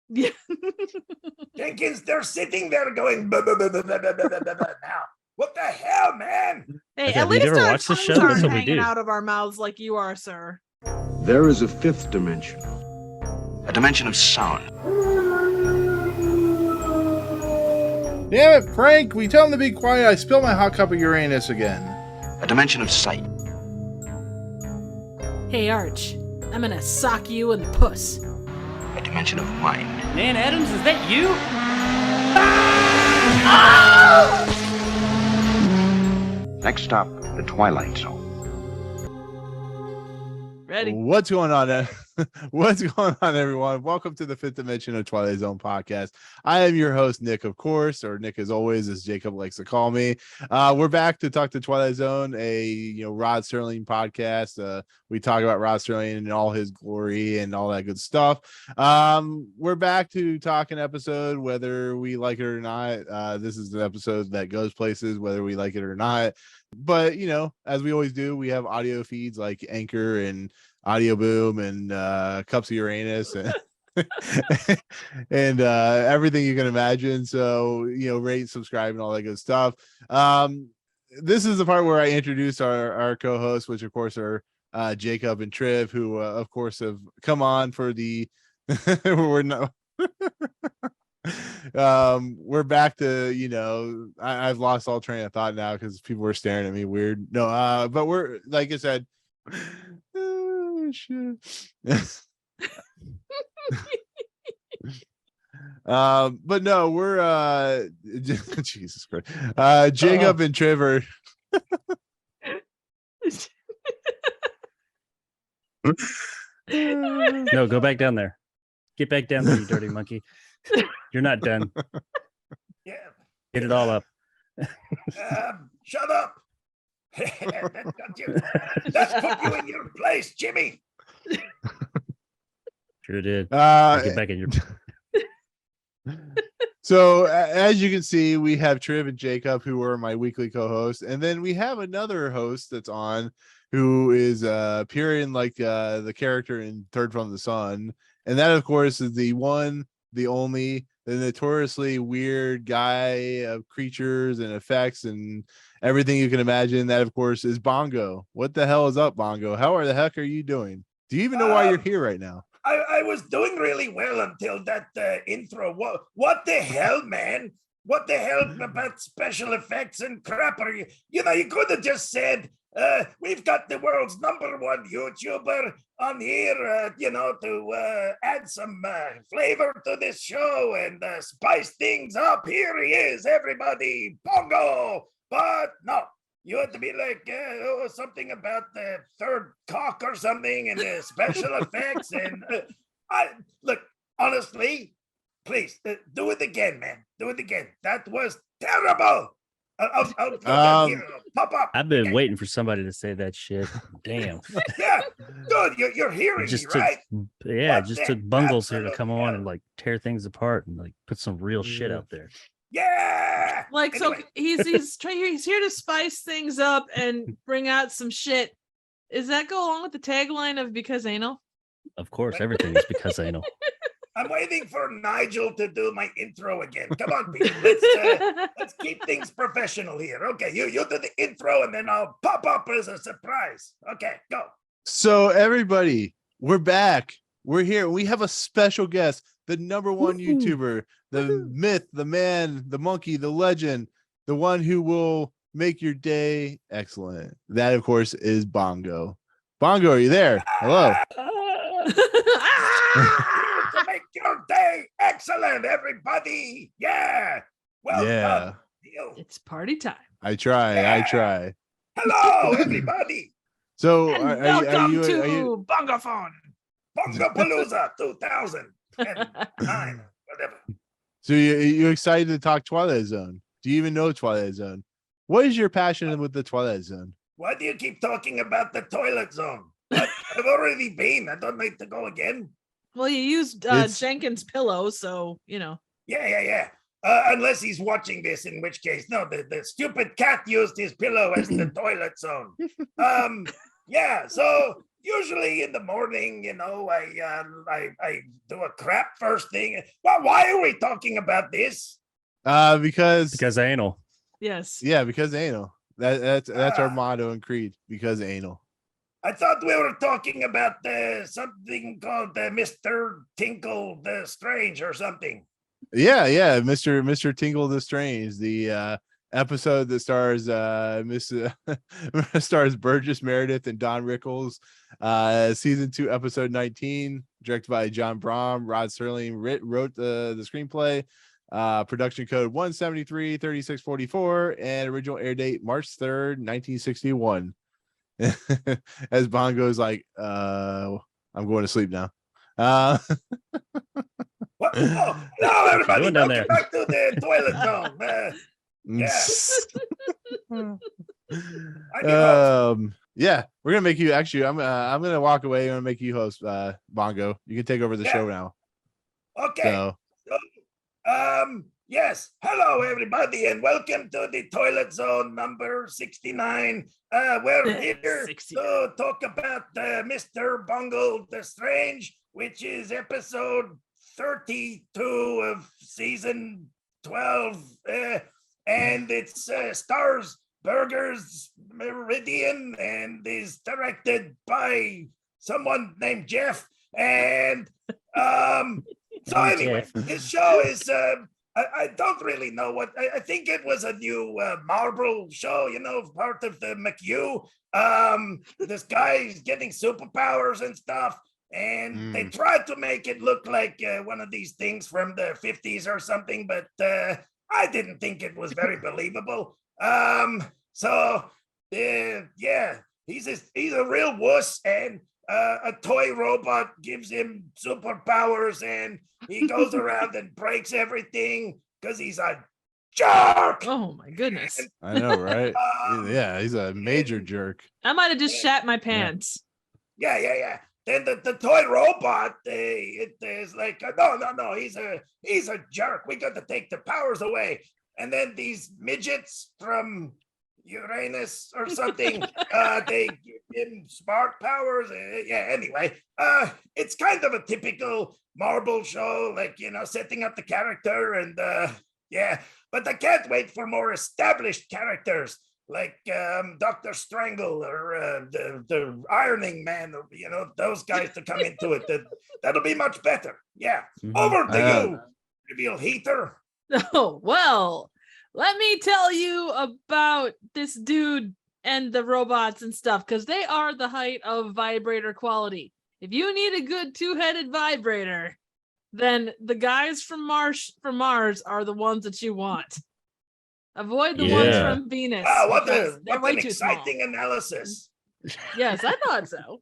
Yeah. Jenkins, they're sitting there going, "Buh, buh, buh, buh, buh, buh, buh, buh, buh, buh." Now, what the hell, man? Hey, Have at you least never our watched this tongues show? aren't That's what we hanging do. out of our mouths like you are, sir. There is a fifth dimension. A dimension of sound. Damn it, Frank! We tell him to be quiet. I spilled my hot cup of Uranus again. A dimension of sight. Hey, Arch, I'm gonna sock you in the puss. A dimension of mind. Man, Adams, is that you? Next stop, the Twilight Zone. Ready? What's going on? What's going on, everyone? Welcome to the Fifth Dimension of Twilight Zone podcast. I am your host, Nick, of course, or Nick as always, as Jacob likes to call me. We're back to talk to Twilight Zone, a Rod Serling podcast. We talk about Rod Serling and all his glory and all that good stuff. We're back to talk an episode, whether we like it or not. This is an episode that goes places, whether we like it or not. But as we always do, we have audio feeds like Anchor and Audio Boom and Cups of Uranus and and everything you can imagine. So rate, subscribe, and all that good stuff. This is the part where I introduce our co-hosts, which of course are Jacob and Triv, who of course have come on for the we're not we're back to I've lost all train of thought now because people were staring at me weird. No, but we're, like I said, shit. But no, we're Jesus Christ. Jacob and Trevor. No, go back down there. Get back down there, you dirty monkey. You're not done. Yeah. Get it all up. Shut up. That put you in your place, Jimmy. Sure did. Get back in your. So as you can see, we have Triv and Jacob, who are my weekly co-hosts, and then we have another host that's on, who is appearing like the character in Third from the Sun, and that of course is the one, the only, the notoriously weird guy of creatures and effects and everything you can imagine. That of course is Bongo. What the hell is up, Bongo? How the heck are you doing? Do you even know why you're here right now? I was doing really well until that intro. What the hell, man? What the hell about special effects and crap? Are you could have just said, we've got the world's #1 YouTuber on here, to add some flavor to this show and spice things up. Here he is, everybody, Bongo. But no, you had to be like something about the third cock or something and the special effects. And look, honestly, please do it again, man. Do it again. That was terrible. I'll pop up. I've been waiting for somebody to say that shit. Damn. Yeah, good. You're hearing me, right? Just took Bungles here to come on and like tear things apart and like put some real shit out there. Yeah. Like, anyway. So he's here to spice things up and bring out some shit. Does that go along with the tagline of "Because Anal"? Of course, everything is because anal. I'm waiting for Nigel to do my intro again. Come on, people. Let's keep things professional here. Okay, you do the intro and then I'll pop up as a surprise. Okay, go. So everybody, we're back. We're here. We have a special guest, the #1 YouTuber, the myth, the man, the monkey, the legend, the one who will make your day excellent. That, of course, is Bongo. Bongo, are you there? Hello. To make your day excellent, everybody. Yeah. Well, yeah. It's party time. I try. Hello, everybody. So, welcome to Bongophone. Bongopalooza 2009, whatever. So you're excited to talk Twilight Zone? Do you even know Twilight Zone? What is your passion with the Twilight Zone? Why do you keep talking about the Toilet Zone? I've already been. I don't need to go again. Well, you used Jenkins' pillow, so Yeah. Unless he's watching this, in which case, no, the stupid cat used his pillow as the Toilet Zone. Yeah, so usually in the morning, I do a crap first thing. Well, why are we talking about this? Because anal. Yes. yeah, because anal. That's our Ah. motto in Creed. Because anal. I thought we were talking about something called Mr. Tinkle the Strange or something. Yeah, Mr. Tingle the Strange, the episode that stars stars Burgess, Meredith, and Don Rickles. Season 2, episode 19, directed by John Brahm. Rod Serling wrote the screenplay. Production code 173-3644, and original air date March 3rd, 1961. As Bongo's like, I'm going to sleep now. What? Oh, no, everybody, Doing down welcome there? back to the toilet zone. Yeah. I'm your host. Yeah, we're gonna make you actually. I'm gonna walk away. I'm gonna make you host, Bongo. You can take over the Yeah. show now. Okay. So Yes. Hello, everybody, and welcome to the toilet zone number 69. We're here 69. to talk about Mr. Bongo the Strange, which is episode 32 of season 12, and it stars Burgess Meridian and is directed by someone named Jeff. And so anyway, Jeff. this show is I don't really know what I think it was a new Marvel show, part of the McHugh. This guy's getting superpowers and stuff, and they tried to make it look like one of these things from the 50s or something, but I didn't think it was very believable. Yeah, he's a real wuss, and a toy robot gives him superpowers, and he goes around and breaks everything because he's a jerk. Oh my goodness. I know, right? Um, Yeah, he's a major jerk. I might have just shat my pants. Yeah. Then the toy robot, it is like, no, he's a jerk. We got to take the powers away. And then these midgets from Uranus or something, they give him smart powers. Anyway, it's kind of a typical Marvel show, like, setting up the character, and but I can't wait for more established characters like Dr. Strangle or the Ironing Man, or those guys to come into it. That'll be much better. Yeah. Over to you, Reveal Heater. Oh, well, let me tell you about this dude and the robots and stuff, because they are the height of vibrator quality. If you need a good two-headed vibrator, then the guys from Mars are the ones that you want. Avoid the ones Yeah. from Venus. Wow, what because they're an way too small. exciting analysis. Yes, I thought so.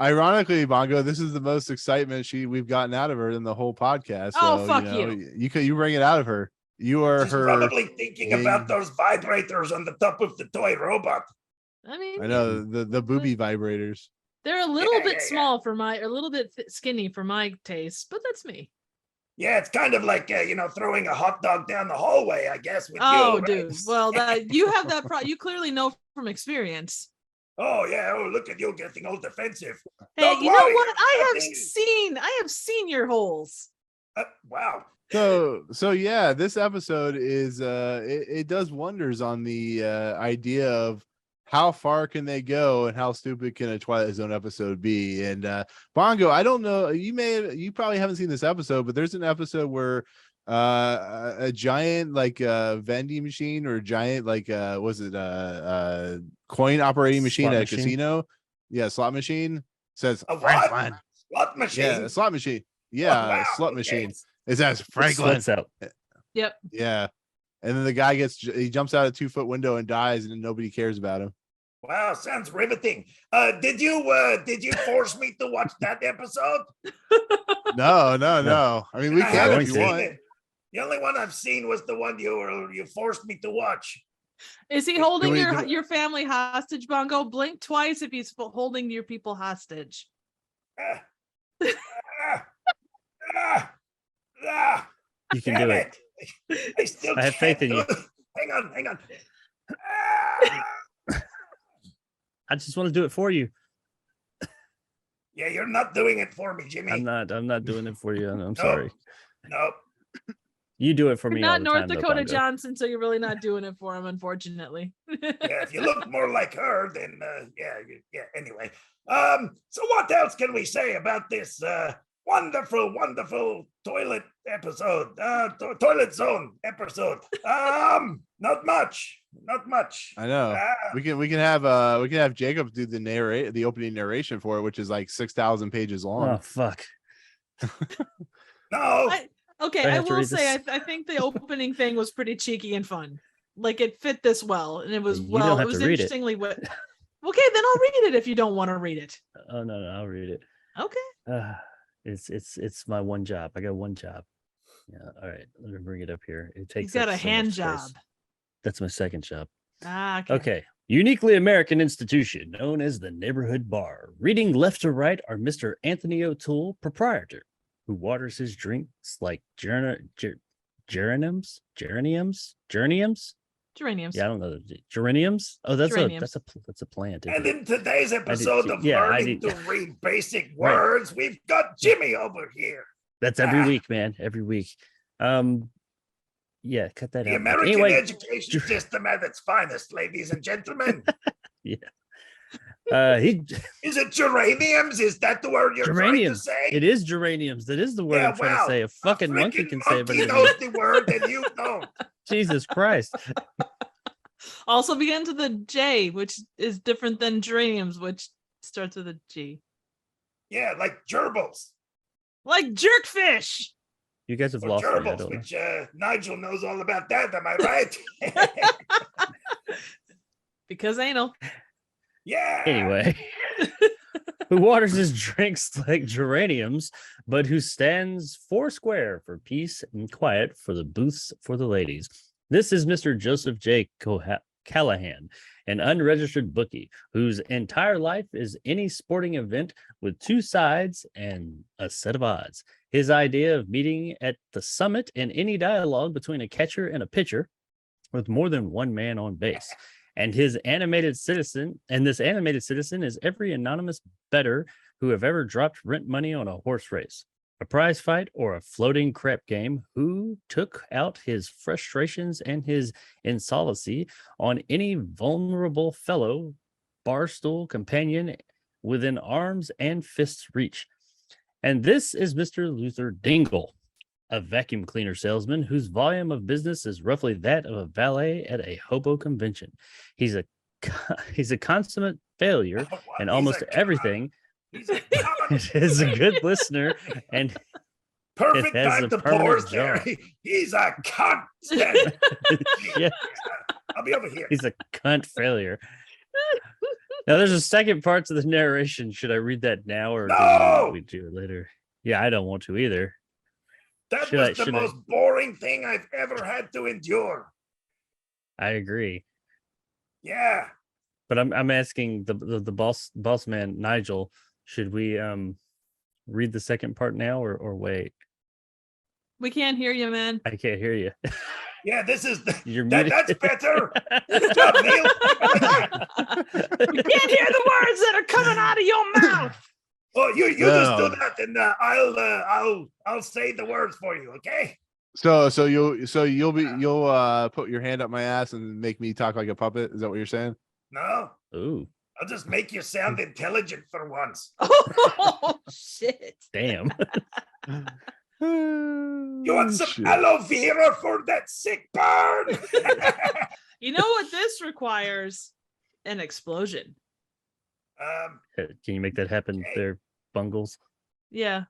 Ironically, Bongo, this is the most excitement we've gotten out of her in the whole podcast. Oh, So, fuck you bring it out of her. You are She's her. probably thinking about those vibrators on the top of the toy robot. I mean, I know the booby vibrators. they're a little bit Yeah. small for a little bit skinny for my taste, but that's me. Yeah, it's kind of like throwing a hot dog down the hallway, I guess. With Oh, you, dude. right? Well, you have that. You clearly know from experience. Oh yeah. Oh, look at you getting all defensive. Hey, Don't you know worry, what? I nothing- have seen your holes. Wow. So yeah, this episode is it does wonders on the idea of how far can they go and how stupid can a Twilight Zone episode be. And Bongo, I don't know, you probably haven't seen this episode, but there's an episode where a giant vending machine, or a giant coin operating machine Slot at a machine? casino, slot machine, says A Franklin. what? Slot machine. Yeah, a slot machine. Oh, wow, Slot okay. machine. It says Franklin. Slits out. Yep. Yeah. And then the guy he jumps out a 2-foot window and dies, and then nobody cares about him. Wow, sounds riveting. Did you force me to watch that episode? No. I mean, we I can haven't if you seen want. it. The only one I've seen was the one you forced me to watch. Is he holding we- your family hostage, Bongo? Blink twice if he's holding your people hostage. Ah, ah, ah, You can damn do it. I still I have faith can't in you. do it. Hang on. Ah. I just want to do it for you. Yeah, you're not doing it for me, Jimmy. I'm not doing it for you. I'm sorry. Nope. You do it for You're me not all the North time, though, Dakota Bongo. Johnson, so you're really not doing it for him, unfortunately. Yeah, if you look more like her, then yeah. Anyway, so what else can we say about this wonderful toilet episode, toilet zone episode? Not much. I know. We can have Jacob do the opening narration for it, which is like 6,000 pages long. Oh fuck. No. Okay, I I have to will read say this. I think the opening thing was pretty cheeky and fun. Like it fit this well, and it was You don't have it was to read it. interestingly what. Okay, then I'll read it if you don't want to read it. Oh no, I'll read it. Okay. It's my one job. I got one job. Yeah. All right. Let me bring it up here. It takes He's got up a so much hand space. job. That's my second job. Ah, Okay. Uniquely American institution known as the Neighborhood Bar. Reading left to right are Mr. Anthony O'Toole, proprietor, who waters his drinks like geraniums. Geraniums. Yeah, I don't know. Geraniums. Oh, that's Geraniums. a plant. And isn't it? in today's episode of learning to read basic words, we've got Jimmy over here. That's every week, man. Every week. Yeah, cut that The out. American Anyway, education system at its finest, ladies and gentlemen. he Is it geraniums? Is that the word you're trying to geraniums. say? It is geraniums. That is the word I'm trying to say. A fucking monkey can say it better Monkey than knows me. the word and you don't. Jesus Christ. Also begins with a J, which is different than geraniums, which starts with a G. Yeah, like gerbils. Like jerkfish. You guys have Or lost me. I gerbils, don't know. which Nigel knows all about that. Am I right? Because anal. Yeah. Anyway, who waters his drinks like geraniums, but who stands foursquare for peace and quiet for the booths for the ladies. This is Mr. Joseph J. Callahan, an unregistered bookie whose entire life is any sporting event with two sides and a set of odds. His idea of meeting at the summit in any dialogue between a catcher and a pitcher with more than one man on base. And this animated citizen is every anonymous bettor who have ever dropped rent money on a horse race, a prize fight, or a floating crap game, who took out his frustrations and his insolency on any vulnerable fellow barstool companion within arms and fists reach. And this is Mr. Luther Dingle, a vacuum cleaner salesman whose volume of business is roughly that of a valet at a hobo convention. He's a consummate failure in almost everything. He's a Is a good listener and perfect has time a to permanent pause there. job. He's a cunt. Yeah. I'll be over here. He's a cunt failure. Now there's a second part to the narration. Should I read that now or No! do we do it later? Yeah, I don't want to either. That Should was I- the should I- most boring thing I've ever had to endure. I agree. Yeah. But I'm asking the boss man Nigel, should we read the second part now or wait? We can't hear you, man. I can't hear you. Yeah, this is You're muted. that's better. Good job, Neil. We can't hear the words that are coming out of your mouth. Oh, you just do No. that, and I'll say the words for you, okay? So you'll put your hand up my ass and make me talk like a puppet. Is that what you're saying? No, Ooh, I'll just make you sound intelligent for once. Oh shit. damn. You want some Shit. aloe vera for that sick burn? You know what this requires? An explosion. Can you make that happen Okay. there, Bungles? Yeah.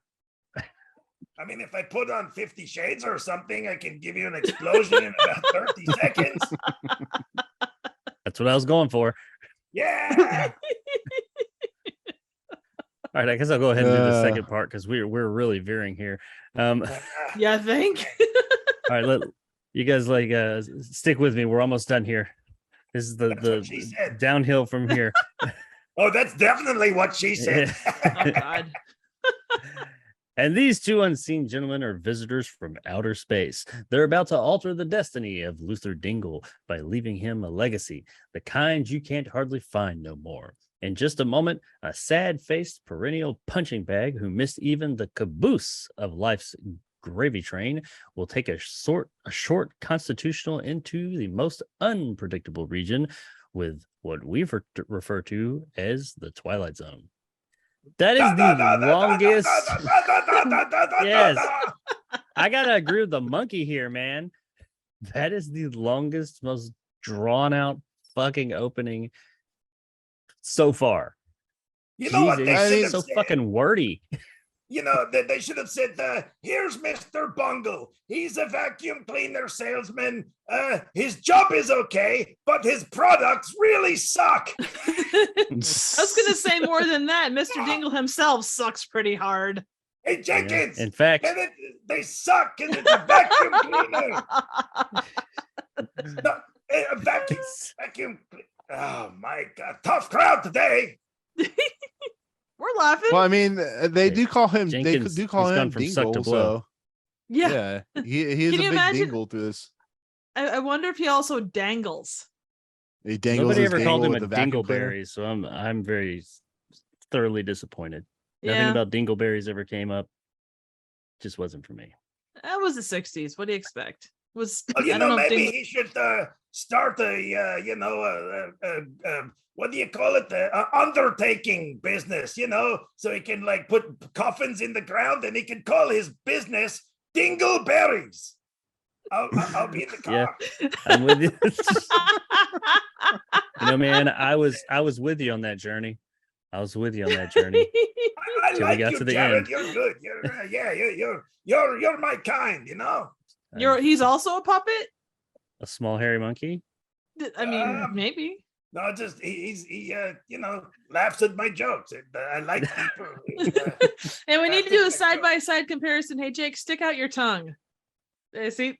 I mean, if I put on 50 Shades or something, I can give you an explosion in about 30 seconds. That's what I was going for. Yeah. All right, I guess I'll go ahead and do the second part because we're really veering here. All Yeah, I think. right, you guys stick with me. We're almost done here. This is That's what she the said. downhill from here. Oh, that's definitely what she said. Oh God. And these two unseen gentlemen are visitors from outer space. They're about to alter the destiny of Luther Dingle by leaving him a legacy, the kind you can't hardly find no more. In just a moment, a sad-faced perennial punching bag who missed even the caboose of life's gravy train will take a short constitutional into the most unpredictable region with what we refer to as the Twilight Zone. That is the longest. Yes, I gotta agree with the monkey here, man. That is the longest, most drawn out fucking opening so far. You know what Jeez, they it's should have so said? fucking wordy. You know, they should have said, here's Mr. Bongo. He's a vacuum cleaner salesman. His job is okay, but his products really suck. I was gonna say more than that. Mr. Dingle himself sucks pretty hard. Hey, Jenkins. In fact, they suck because it's a vacuum cleaner. No, a vacuum. Oh my God, tough crowd today. We're laughing. Well, I mean, they do call him. Jenkins, they do call he's him gone from suck to Dingle. blow. So yeah. he is a Can you big imagine- dingle through this. I wonder if he also dangles. He dangles nobody his ever called him dingle a with the vacuum cleaner. dingleberry, so I'm very thoroughly disappointed. Nothing Yeah, about dingleberries ever came up. Just wasn't for me. that was the 60s. What do you expect? Was Well, you I don't know, know if maybe Dingle- he should start what do you call it? Undertaking business, so he can like put coffins in the ground and he can call his business Dingleberries. I'll be in the Yeah. car. I'm with you. Man, I was with you on that journey. I was with you on that journey. I Till we like got you, to the Jared. end. You're good. You're my kind. He's also a puppet? A small hairy monkey. I mean, Um, maybe. No, just he laughs at my jokes. And, I like people. And we need to think do a I side-by-side comparison. Hey, Jake, stick out your tongue. See,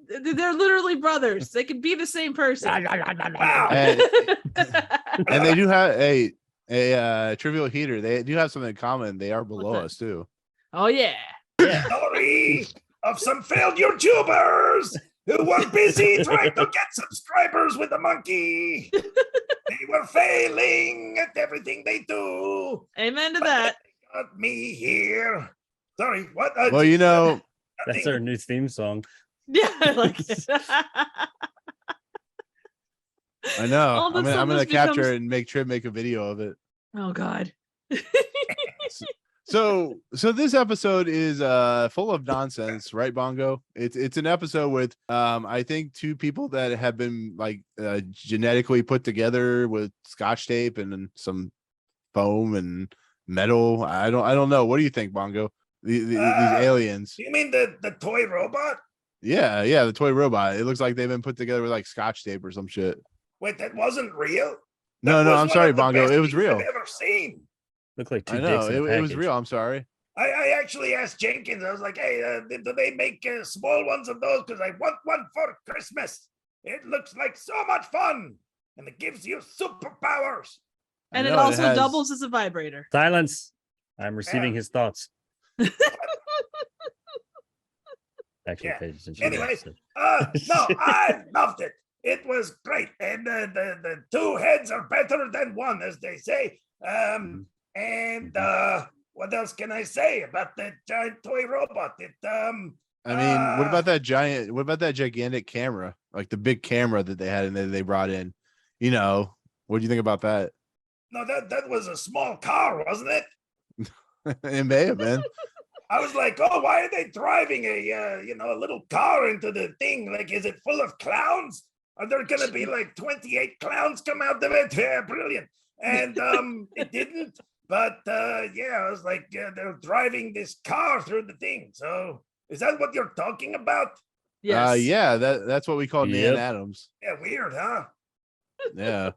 they're literally brothers. They could be the same person. Wow. And they do have a trivial heater. They do have something in common. They are below that? us too. Oh, yeah. Yeah. Story of some failed YouTubers who were busy trying to get subscribers with the monkey. They were failing at everything they do. Amen to But that. they got me here. Sorry, what? Well, you know, That's our new theme song. Yeah, I like it. I know. All of a I'm sudden gonna this capture becomes- it and make Trip make a video of it. Oh, God. So this episode is full of nonsense, right, Bongo? It's an episode with I think two people that have been like genetically put together with scotch tape and then some foam and metal. I don't know. What do you think, Bongo? These aliens. You mean the toy robot? Yeah, the toy robot. It looks like they've been put together with like scotch tape or some shit. Wait, that wasn't real? No, That was I'm one sorry, of the Bongo. best It was things real. I've ever seen. Look like two I know dicks in a it was package. real. I'm sorry. I actually asked Jenkins. I was like, "Hey, do they make small ones of those? Because I want one for Christmas. It looks like so much fun, and it gives you superpowers." And I it know, also has- doubles as a vibrator. Silence. I'm receiving Yeah. his thoughts. Actually, Yeah. pay attention to that, Anyways, so- no, I loved it. It was great, and the two heads are better than one, as they say. And what else can I say about that giant toy robot? I mean, what about that gigantic camera? Like the big camera that they had and that they brought in. What do you think about that? No, that was a small car, wasn't it? It may have been. I was like, oh, why are they driving a little car into the thing? Like, is it full of clowns? Are there gonna be like 28 clowns come out of it? Yeah, brilliant. And it didn't. But yeah, I was like, they're driving this car through the thing. So is that what you're talking about? Yes. Yeah, that's what we call Yep. Nan Adams. Yeah, weird, huh? Yeah.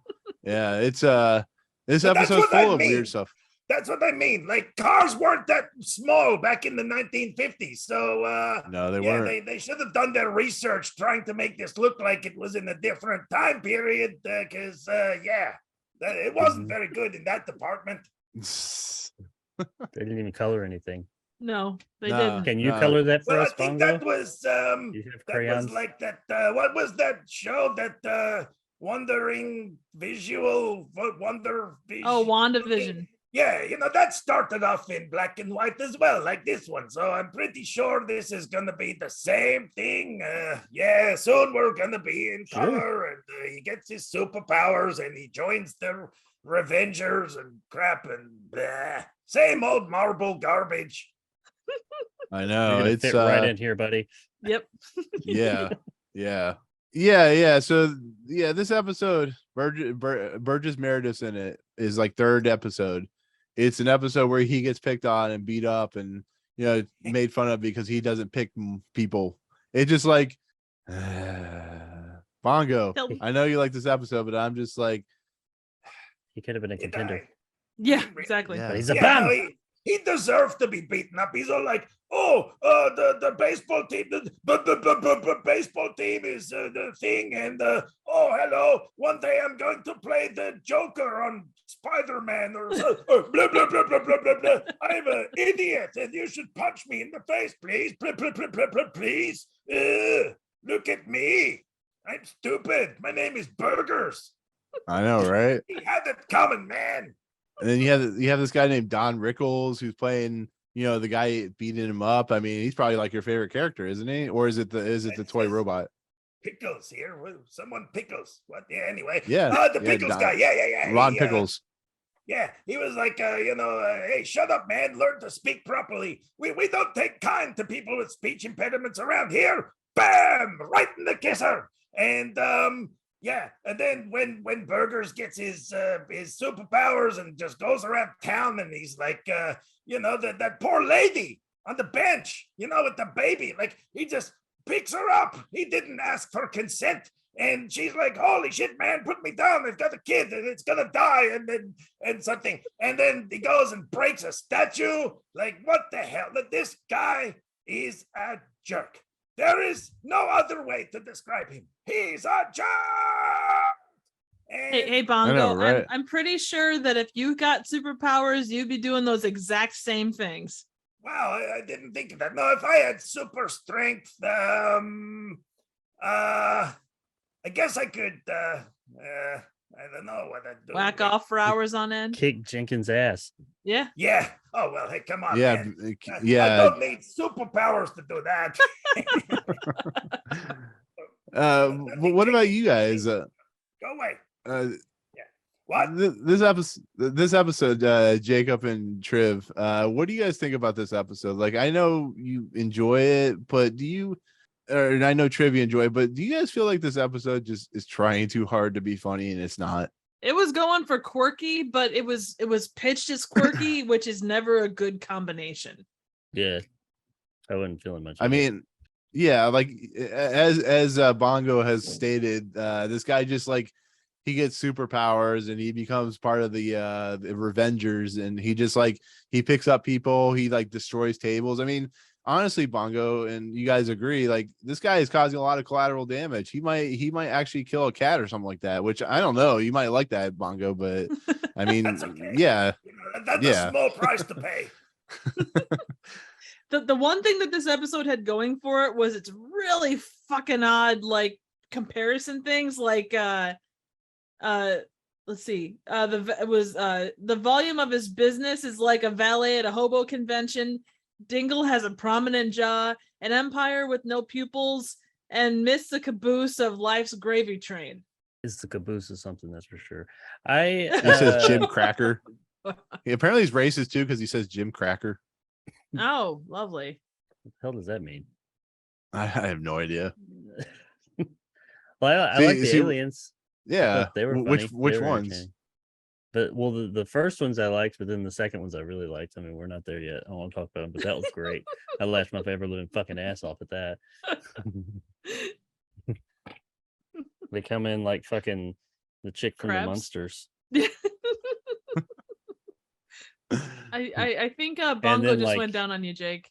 It's this But that's episode's what I full of mean. weird stuff. That's what I mean. Like cars weren't that small back in the 1950s. So No, they yeah, weren't. they should have done their research trying to make this look like it was in a different time period. Because it wasn't very good in that department. They didn't even color anything. No, they Nah. didn't. Can you No. color that for Well, I us, think Bongo? that was You have that crayons. was like that. What was that show that wandering visual wonder. Oh, WandaVision. Yeah, that started off in black and white as well, like this one. So I'm pretty sure this is gonna be the same thing. Yeah, soon we're gonna be in color, and he gets his superpowers, and he joins the Revengers and crap, and same old Marvel garbage. I You're know gonna it's fit right in here, buddy. Yep. yeah. So this episode, Burgess Meredith's in it, is like third episode. It's an episode where he gets picked on and beat up and made fun of because he doesn't pick people. It's just like Bongo. I know you like this episode, but I'm just like, he could have been a contender. Yeah, exactly. Yeah. But he's a bum. He deserved to be beaten up. He's all like, the baseball team, the baseball team is the thing, and hello, one day I'm going to play the Joker on Spider-Man or blah blah blah blah blah blah blah. I'm an idiot, and you should punch me in the face, please, please. Look at me, I'm stupid. My name is Burgess. I know, right? He had it coming, man. And then you have this guy named Don Rickles who's playing, the guy beating him up. I mean, he's probably like your favorite character, isn't he? Or is it the toy robot? Pickles here. Someone Pickles. What? Yeah. Anyway. Yeah. The Pickles guy. Yeah. Rod Pickles. Yeah. He was like, hey, shut up, man. Learn to speak properly. We don't take kind to people with speech impediments around here. Bam! Right in the kisser. And yeah, and then when Burgers gets his superpowers and just goes around town, and he's like, that poor lady on the bench, with the baby, like he just picks her up. He didn't ask for consent, and she's like, "Holy shit, man, put me down! I've got a kid, and it's gonna die." And something, and then he goes and breaks a statue. Like, what the hell? This guy is a jerk. There is no other way to describe him. He's a jerk. Hey, Bongo, know, right? I'm pretty sure that if you got superpowers, you'd be doing those exact same things. Wow, I didn't think of that. No, if I had super strength, I guess I could, I don't know what I'd do. Whack off for hours on end. Kick Jenkins' ass. Yeah. Yeah. Oh, well, hey, come on, Yeah. man. Yeah. I don't need superpowers to do that. But what about you guys? Go away. Yeah. What? This episode, Jacob and Triv, what do you guys think about this episode? Like, I know you enjoy it, but and I know Triv you enjoy it, but do you guys feel like this episode just is trying too hard to be funny and it's not? It was going for quirky, but it was pitched as quirky, which is never a good combination. Yeah, I wasn't feeling much. I mean, yeah, like as Bongo has stated, this guy just like he gets superpowers and he becomes part of the Revengers, and he just like he picks up people, he like destroys tables. I mean, honestly, Bongo, and you guys agree, like this guy is causing a lot of collateral damage. He might actually kill a cat or something like that, which I don't know. You might like that, Bongo, but I mean, Okay. yeah, That's a small price to pay. The one thing that this episode had going for it was it's really fucking odd, like comparison things, like let's see, the volume of his business is like a valet at a hobo convention. Dingle has a prominent jaw, an empire with no pupils, and missed the caboose of life's gravy train. Is the caboose of something, that's for sure. He says Jim Cracker. Apparently he's racist too because he says Jim Cracker. Oh, lovely. What the hell does that mean? I have no idea. Well, I like the aliens. Yeah, They were funny. which They were ones? entertaining. But the first ones I liked, but then the second ones I really liked. I mean, we're not there yet. I don't want to talk about them, but that was great. I laughed my favorite living fucking ass off at that. They come in like fucking the chick from Crabs? the Munsters. I think Bongo then, just like- went down on you, Jake.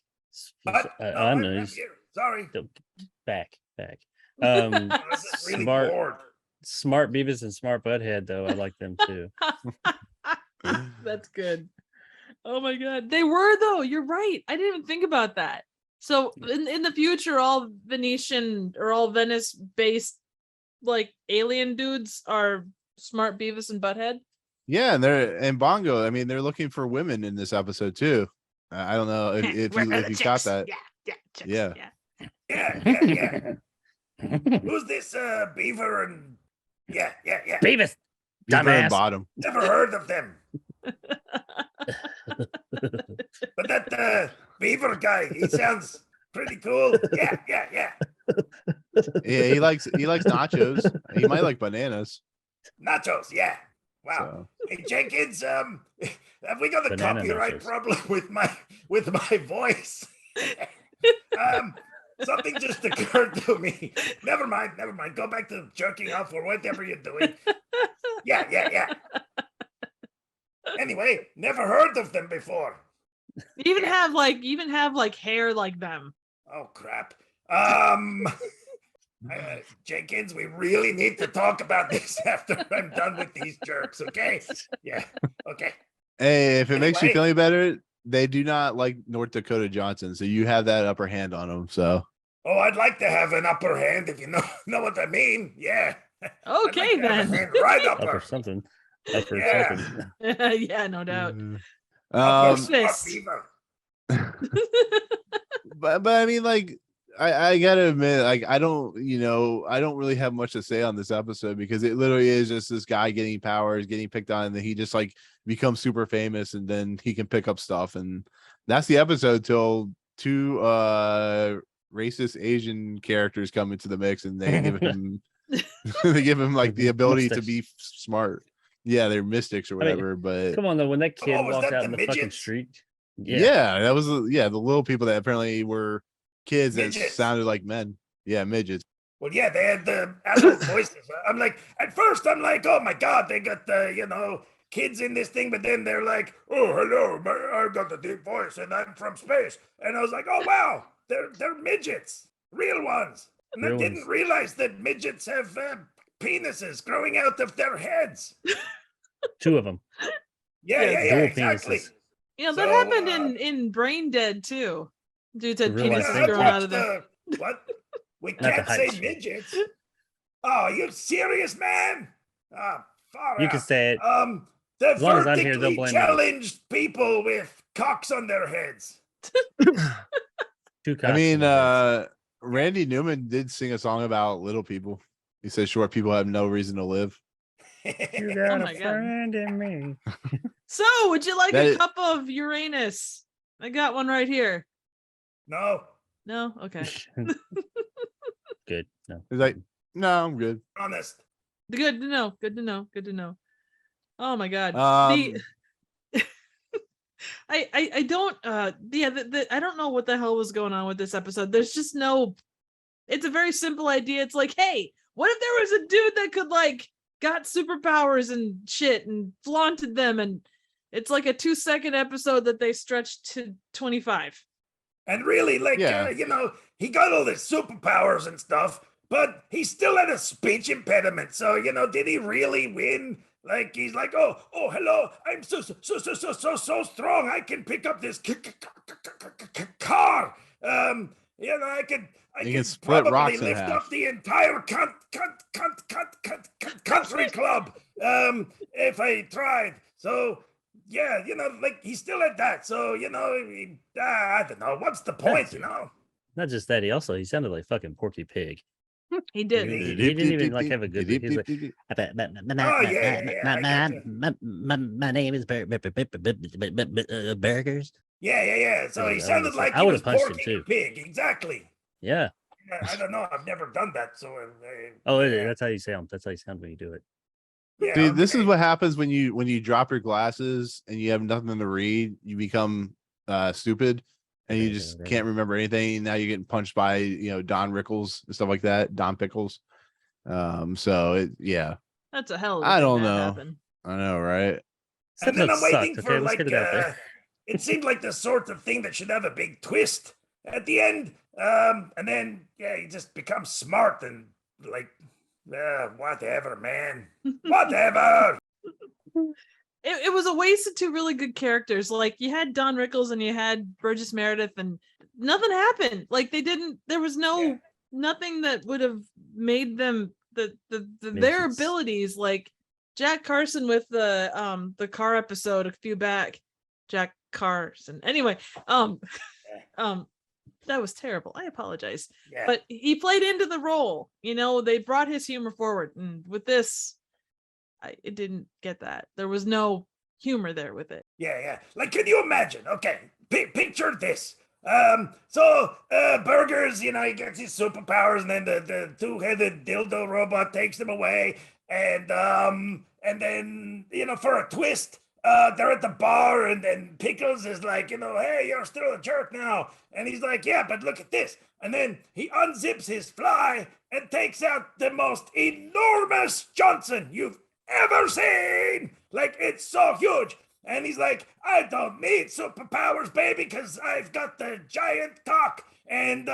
What? No, I know. I'm he's- here. Sorry. Back. I was just really Smart. bored. Smart Beavis and Smart Butthead, though. I like them too. That's good. Oh my god, they were though. You're right. I didn't even think about that. So in the future, all Venetian or all Venice-based like alien dudes are smart Beavis and Butthead. Yeah, and Bongo. I mean, they're looking for women in this episode too. I don't know if you caught that. Chicks, Yeah. Yeah. Who's this Beaver and yeah. Beavis, Beaver and dumbass. Bottom. Never heard of them. But that Beaver guy, he sounds pretty cool. Yeah. Yeah, he likes nachos. He might like bananas. Nachos, yeah. Wow. So. Hey Jenkins, have we got a Banana copyright nachos. problem with my voice? Something just occurred to me. Never mind. Go back to jerking off or whatever you're doing. Yeah. Anyway, never heard of them before. Even have like hair like them. Oh crap. Jenkins, we really need to talk about this after I'm done with these jerks, okay? Yeah. Okay. Hey, if it makes you Anyway. feel any better, they do not like North Dakota Johnson, so you have that upper hand on them. So Oh, I'd like to have an upper hand if you know what I mean. Yeah. I'd Okay like to have a then. hand right Upper upper. something. Upper Yeah. something. Yeah, no doubt. Upper What's this? smart beaver. but I mean, like, I gotta admit, like, I don't really have much to say on this episode because it literally is just this guy getting powers, getting picked on, and then he just like becomes super famous, and then he can pick up stuff, and that's the episode till two racist Asian characters come into the mix, and they give him like the ability to be smart. Yeah, they're mystics or I mean, whatever. But Come on though, when that kid Oh, was walked that out the in the fucking midgets? street. yeah, that was the little people that apparently were kids that Midgets. sounded like men. Yeah, midgets. Well, yeah, they had the adult voices. I'm like, at first, I'm like, oh my God, they got the, kids in this thing, but then they're like, oh, hello, I got the deep voice and I'm from space. And I was like, oh, wow, they're midgets, real ones. And Real I didn't ones. realize that midgets have penises growing out of their heads. Two of them. Yeah, Dual exactly. penises. Yeah, that So, happened in Brain Dead too. Dudes had Real life penises thing. growing out of them. What? We Not the can't say height. midgets. Oh, you serious, man? Ah, far You out. can say it. The As long as I'm here, they'll vertically blame me. challenged people with cocks on their heads. Two I cocks mean, in the heads. Randy Newman did sing a song about little people. He said short people have no reason to live. You Oh got my a God. friend in me. So, would you like That a is- cup of Uranus? I got one right here. No, No? Okay. Good. No. He's like, no, I'm good. honest. Good to know. Good to know. Good to know. Oh my God. Um, I don't I don't know what the hell was going on with this episode. There's just no, it's a very simple idea. It's like, hey, what if there was a dude that could like got superpowers and shit and flaunted them, and it's like a 2-second episode that they stretched to 25. And really, like, Yeah. he got all his superpowers and stuff, but he still had a speech impediment. So, did he really win? Like, he's like, oh, hello, I'm so strong. I can pick up this car. I can split probably rocks in lift half. up the entire country club if I tried. So, yeah, like he still had that. So, I don't know. What's the point, Not just that, he sounded like fucking Porky Pig. He did. He didn't even like have a good. He's like, Oh, yeah, I gotcha. my name is Burgers. Yeah. So Yeah, he that sounded was- like I he would've was punched him, Porky too. the Pig. Exactly. Yeah. I don't know. I've never done that. So, Oh, yeah. that's how you sound. That's how you sound when you do it. Yeah, See, this is okay. what happens when you drop your glasses and you have nothing to read. You become stupid, and you just can't remember anything. Now you're getting punched by Don Rickles and stuff like that. Don Pickles. Yeah, That's a hell of a I thing don't that know. happened. I know, right? And then I'm Sucked, waiting okay? for Let's like get it out there. it seemed like the sort of thing that should have a big twist at the end. And then he just becomes smart and like whatever, man. Whatever. It was a waste of two really good characters. Like you had Don Rickles and you had Burgess Meredith, and nothing happened. Like there was Yeah. nothing that would have made them their sense. abilities, like Jack Carson with the car episode a few back. Jack Carson. Anyway, that was terrible. I apologize. Yeah. But he played into the role. You know, they brought his humor forward. And with this, it didn't get that. There was no humor there with it. Yeah. Like, can you imagine? Okay, picture this. Burgers, you know, he gets his superpowers, and then the two-headed dildo robot takes them away, and then, you know, for a twist, they're at the bar, and then Pickles is like, you know, hey, you're still a jerk now, and he's like, yeah, but look at this, and then he unzips his fly and takes out the most enormous Johnson you've ever seen. Like, it's so huge. And he's like, I don't need superpowers, baby, because I've got the giant cock. And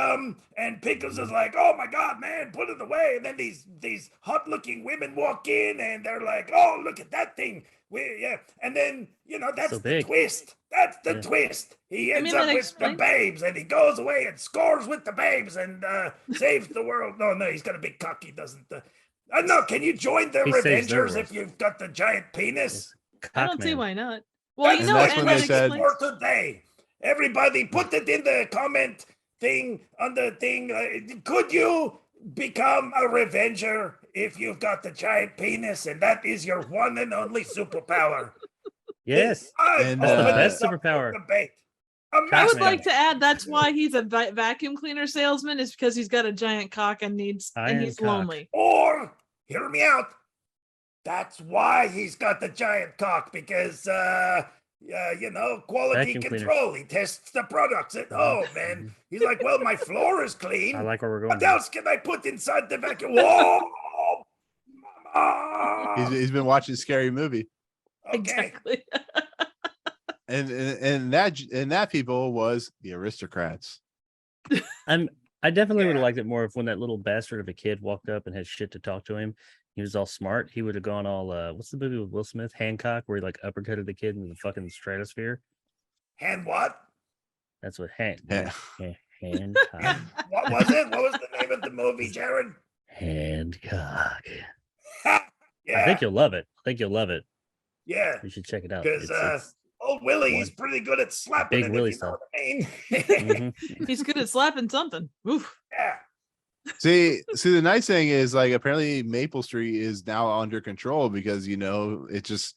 Pickles is like, oh my God, man, put it away. And then these hot-looking women walk in, and they're like, oh, look at that thing. Yeah. And then, you know, that's So the big. twist. That's the twist. He ends that up with explains- the babes, and he goes away and scores with the babes and saves the world. No, he's got a big cock. He doesn't. No, can you join the He saves their Revengers world. if you've got the giant penis? I don't see Cockman. why not. Well, you That's know, that's and when that they said- explains- for today. Everybody, put it in the comment thing on the thing. Could you become a Revenger if you've got the giant penis, and that is your one and only superpower? Yes. I've And, opened that's the this best up for superpower. debate. I would Cockman. like to add that's why he's a vacuum cleaner salesman, is because he's got a giant cock and he's Iron cock. lonely. Or, hear me out. That's why he's got the giant cock, because you know, quality Vacuum cleaner. control. He tests the products at home, and he's like, well, my floor is clean. I like where we're going. What else can I put inside the vacuum? Whoa! Mama! He's been watching a scary movie. Okay. Exactly. And that people was the Aristocrats. I definitely would Yeah. have liked it more if when that little bastard of a kid walked up and had shit to talk to him, he was all smart. He would have gone all what's the movie with Will Smith, Hancock, where he like uppercutted the kid into the fucking stratosphere. And what? That's what Yeah. Hancock. What was it? What was the name of the movie, Jared? Hancock. Yeah. I think you'll love it. Yeah. You should check it out. Because old Willie, he's pretty good at slapping Big it, Willie if you know stuff. what I mean. Mhm. He's good at slapping something. Oof. Yeah. See, the nice thing is, like, apparently Maple Street is now under control because, you know, it's just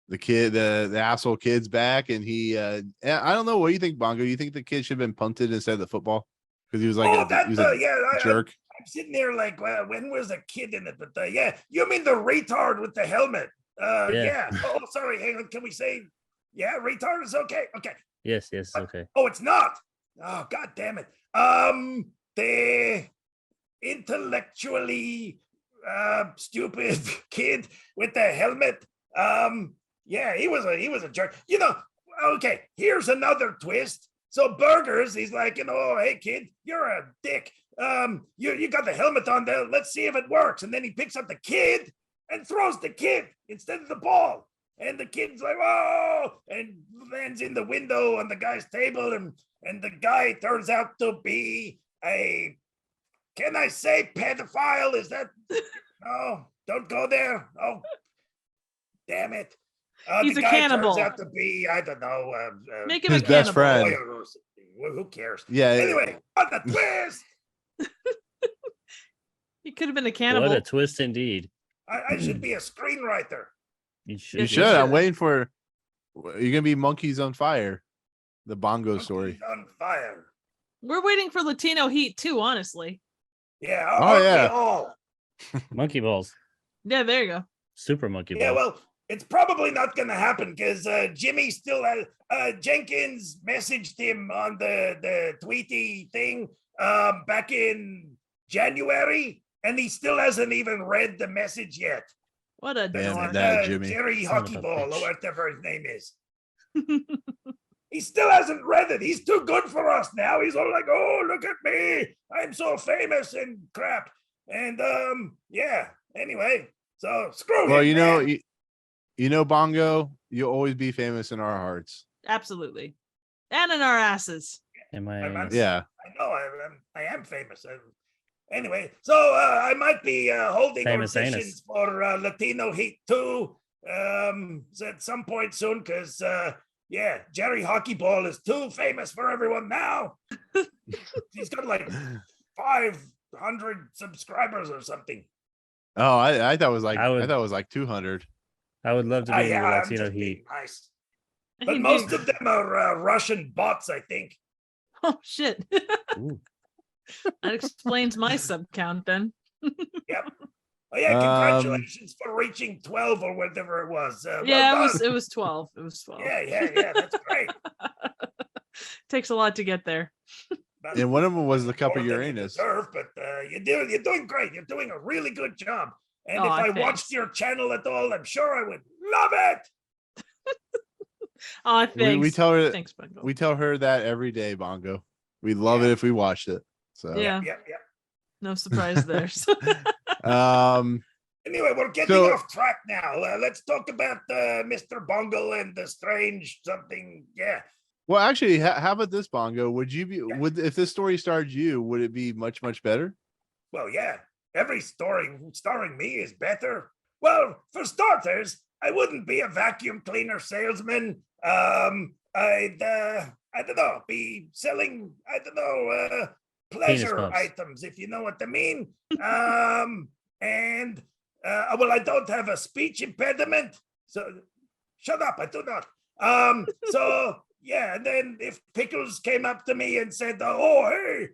the kid, the asshole kid's back, and he I don't know, what do you think, Bongo? You think the kid should have been punted instead of the football because he was like he was a jerk? I'm sitting there like, well, when was a kid in it? But yeah, you mean the retard with the helmet? Yeah. Oh, sorry. Hang on. Can we say, yeah, retard is okay? Okay. Yes, okay. Oh, it's not. Oh, God damn it. The intellectually stupid kid with the helmet. Yeah, he was a jerk. You know, okay, here's another twist. So Burgers, he's like, you know, oh, hey kid, you're a dick. You got the helmet on there. Let's see if it works. And then he picks up the kid and throws the kid instead of the ball. And the kid's like, oh, and lands in the window on the guy's table. And the guy turns out to be a, can I say pedophile? Is that, no, don't go there. Oh, damn it. He's the a guy cannibal. turns out to be, I don't know. Make him his a best cannibal. friend. lawyer or something. Well, who cares? Yeah. Anyway, on the twist, He could have been a cannibal. What a twist indeed. I should be a screenwriter. You should. You should. I'm waiting for. You're gonna be Monkeys on Fire, the Bongo story. Monkeys on fire. We're waiting for Latino heat too, honestly. Yeah. Oh, aren't we yeah. all? Monkey balls. Yeah, there you go. Super monkey balls. Yeah, well, it's probably not going to happen because Jimmy still has Jenkins messaged him on the Tweety thing back in January, and he still hasn't even read the message yet. What a Damn dork. that, Jimmy. Jerry Son of a Hockeyball, bitch. or whatever his name is. He still hasn't read it. He's too good for us now. He's all like, oh, look at me. I'm so famous and crap. And yeah, anyway, so screw Well, him, you know, man. you know, Bongo, you'll always be famous in our hearts. Absolutely. And in our asses. Am I? I'm- Yeah. I know I am famous. Anyway, so I might be holding Famous auditions anus. for Latino Heat 2 at some point soon because, Jerry Hockey Ball is too famous for everyone now. He's got like 500 subscribers or something. Oh, I thought it was like I would- I thought it was like 200. I would love to be in your I'm Latino just being Heat. nice. But most of them are Russian bots, I think. Oh shit. Ooh. That explains my sub count then. Yep. Oh yeah, congratulations for reaching 12 or whatever it was. Yeah, well it done. was 12. It was 12. Yeah, that's great. Takes a lot to get there. But And one of them was the cup more of than you Uranus. deserve, but you're doing great. You're doing a really good job. And Oh, if I thanks. watched your channel at all, I'm sure I would love it. Oh, thanks. We tell her Thanks, Bongo. we tell her that every day, Bongo. We'd love it if we watched it. So Yeah. Yeah. No surprise there. Anyway, we're getting So- off track now. Let's talk about Mr. Bongo and the strange something. Yeah. well, actually, how about this, Bongo? Would if this story starred you, would it be much better? Well, yeah. Every story starring me is better. Well, for starters, I wouldn't be a vacuum cleaner salesman. I'd I don't know, be selling, pleasure bumps. items, if you know what I mean. Well, I don't have a speech impediment, so shut up, I do not. So yeah, and then if Pickles came up to me and said, "Oh, hey,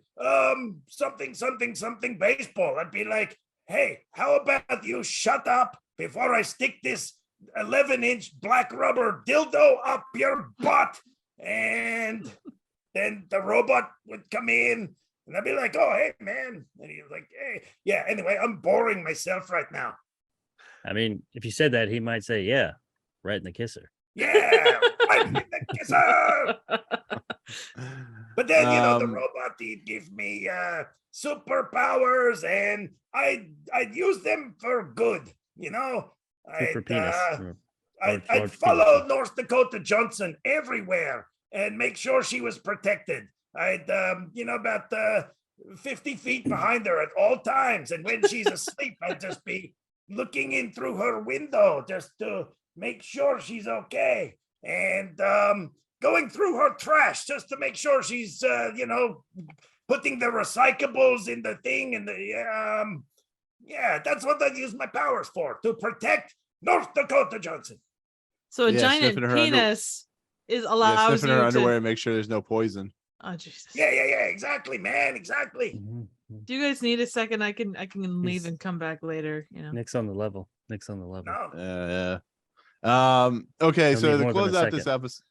something baseball," I'd be like, "Hey, how about you shut up before I stick this 11-inch black rubber dildo up your butt?" And then the robot would come in and I'd be like, "Oh, hey, man." And he was like, "Hey." Yeah, anyway, I'm boring myself right now. I mean, if you said that, he might say, "Yeah, right in the kisser." Yeah, right in the kisser. But then, the robot, he'd give me superpowers and I'd use them for good, Super penis. I'd follow North Dakota Johnson everywhere and make sure she was protected. I'd, about 50 feet behind her at all times. And when she's asleep, I'd just be looking in through her window just to make sure she's okay. And going through her trash just to make sure she's, putting the recyclables in the thing. And that's what I'd use my powers for, to protect North Dakota Johnson. So a Yeah, giant sniffing her penis is allows sniffing you her to. underwear and make sure there's no poison. Oh Jesus. Yeah, exactly, man, exactly. Mhm. Do you guys need a second? I can leave He's- and come back later. Nick's on the level. Nick's on the level. No. Yeah. Okay, He'll so need to more than close a out this episode.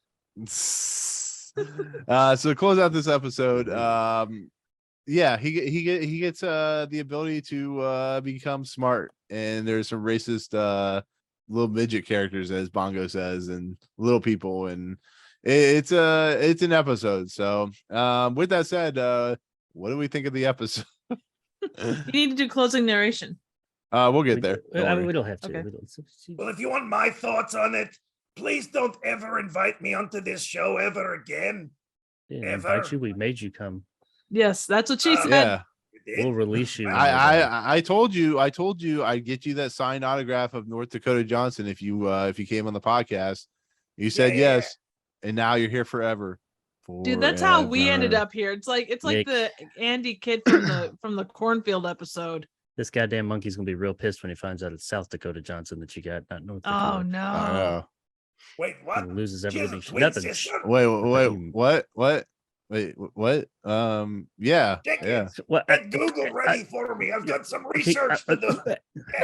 So to close out this episode, he gets the ability to become smart, and there's some racist little midget characters, as Bongo says, and little people, and it's an episode. So with that said, what do we think of the episode? You need to do closing narration. We'll get there. We don't have to. Okay. Well, if you want my thoughts on it, please don't ever invite me onto this show ever again. Didn't Ever. invite you. We made you come. Yes, that's what she said. Yeah. You did? We'll release you. I told you I'd get you that signed autograph of North Dakota Johnson if you came on the podcast. You said Yeah. yes, and now you're here forever. Dude, that's how we ended Forever. up here. It's like Nick. the Andy kid from the cornfield episode. This goddamn monkey's gonna be real pissed when he finds out it's South Dakota Johnson that you got, not North Oh Dakota. I no. know. Wait, what? He loses She has a everything. twin Nothing. sister? Wait, Boom. what? Wait, what? Yeah, Dickens. yeah. What? Get Google ready for me. I've got some research to do.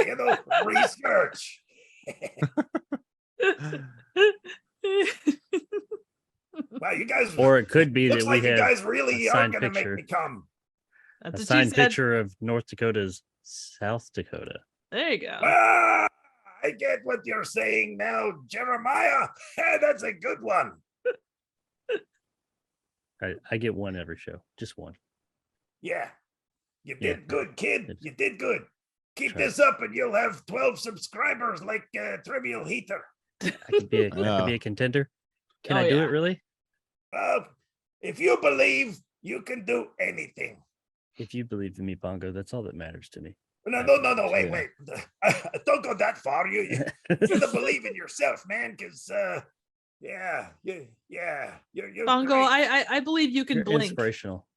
Yeah, research. Wow, you guys. Or it could be looks that like we you have guys really a are signed going to make picture. me come. a That's what she signed said. picture of North Dakota's South Dakota. There you go. Ah, I get what you're saying now, Jeremiah. That's a good one. I get one every show, just one. Yeah, you Yeah. did good, kid. It's- You did good. Keep Try. this up, and you'll have 12 subscribers like Trivial Heater. I could be a contender. Can Oh, I do yeah. it really? Well, if you believe, you can do anything. If you believe in me, Bongo, that's all that matters to me. No, Yeah. wait. Don't go that far. You gotta believe in yourself, man, because you're Bongo, great. I believe you can You're blink. inspirational.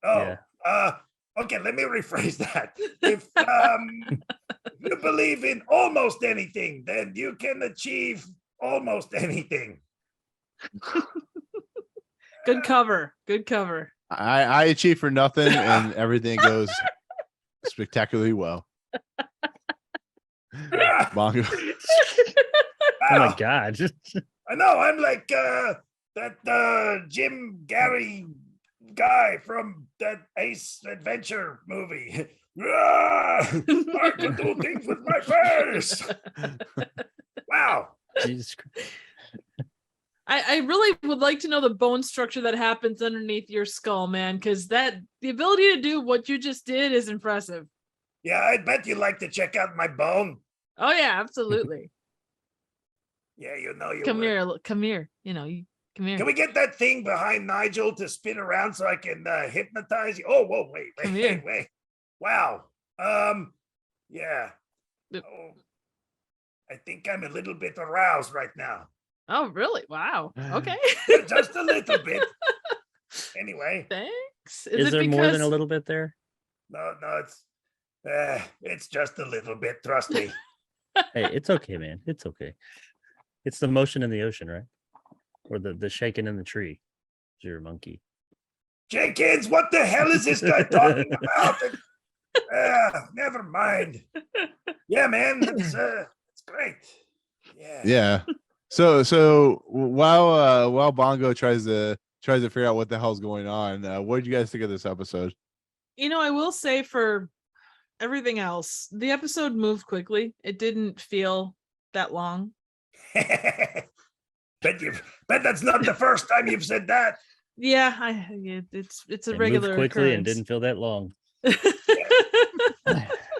Oh, Yeah. okay, let me rephrase that. If you believe in almost anything, then you can achieve almost anything. Good cover. Good cover. I achieve for nothing, and everything goes spectacularly well. Bongo. Oh my Wow. God. I know, I'm like that Jim Gary guy from that Ace Adventure movie. I can do things with my face. Wow. Jesus Christ. I really would like to know the bone structure that happens underneath your skull, man, because the ability to do what you just did is impressive. Yeah, I bet you'd like to check out my bone. Oh yeah, absolutely. Yeah, you know you Come would. here, come here. You know, come here. Can we get that thing behind Nigel to spin around so I can hypnotize you? Oh, whoa, Come here. wait. Wow. Yeah. Yep. Oh, I think I'm a little bit aroused right now. Oh, really? Wow. Okay. Yeah, just a little bit. Anyway, Thanks. Is there more than a little bit there? no, it's just a little bit. Trust me. Hey, it's okay, man. It's okay. It's the motion in the ocean, right? Or the shaking in the tree. You're a monkey. Jenkins, what the hell is this guy talking about? Never mind. Yeah, man, it's great. Yeah. Yeah. So while Bongo tries to figure out what the hell's going on, what did you guys think of this episode? You know, I will say for everything else, the episode moved quickly. It didn't feel that long. bet that's not the first time you've said that. Yeah, it's a It regular moved quickly and occurrence. didn't feel that long.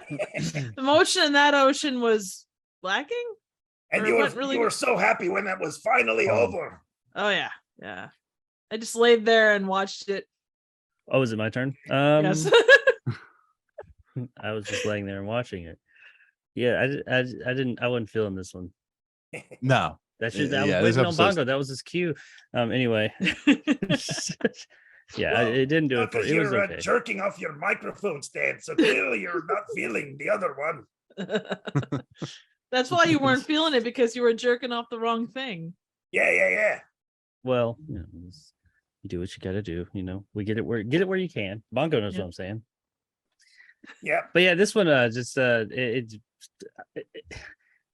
The motion in that ocean was lacking. And Or you what really- were so happy when that was finally Oh. over. Oh yeah. I just laid there and watched it. Oh, is it my turn? Yes. I was just laying there and watching it. Yeah, I wasn't feeling this one. No. That should Yeah, I was this waiting on episode's- Bongo. That was his cue. Anyway. Yeah, Well, it didn't do it. Because It was you're okay. jerking off your microphone stand, so clearly you're not feeling the other one. That's why you weren't feeling it, because you were jerking off the wrong thing. Yeah. Well, you do what you got to do. We get it where you can. Bongo knows Yeah. what I'm saying. Yeah. But yeah, this one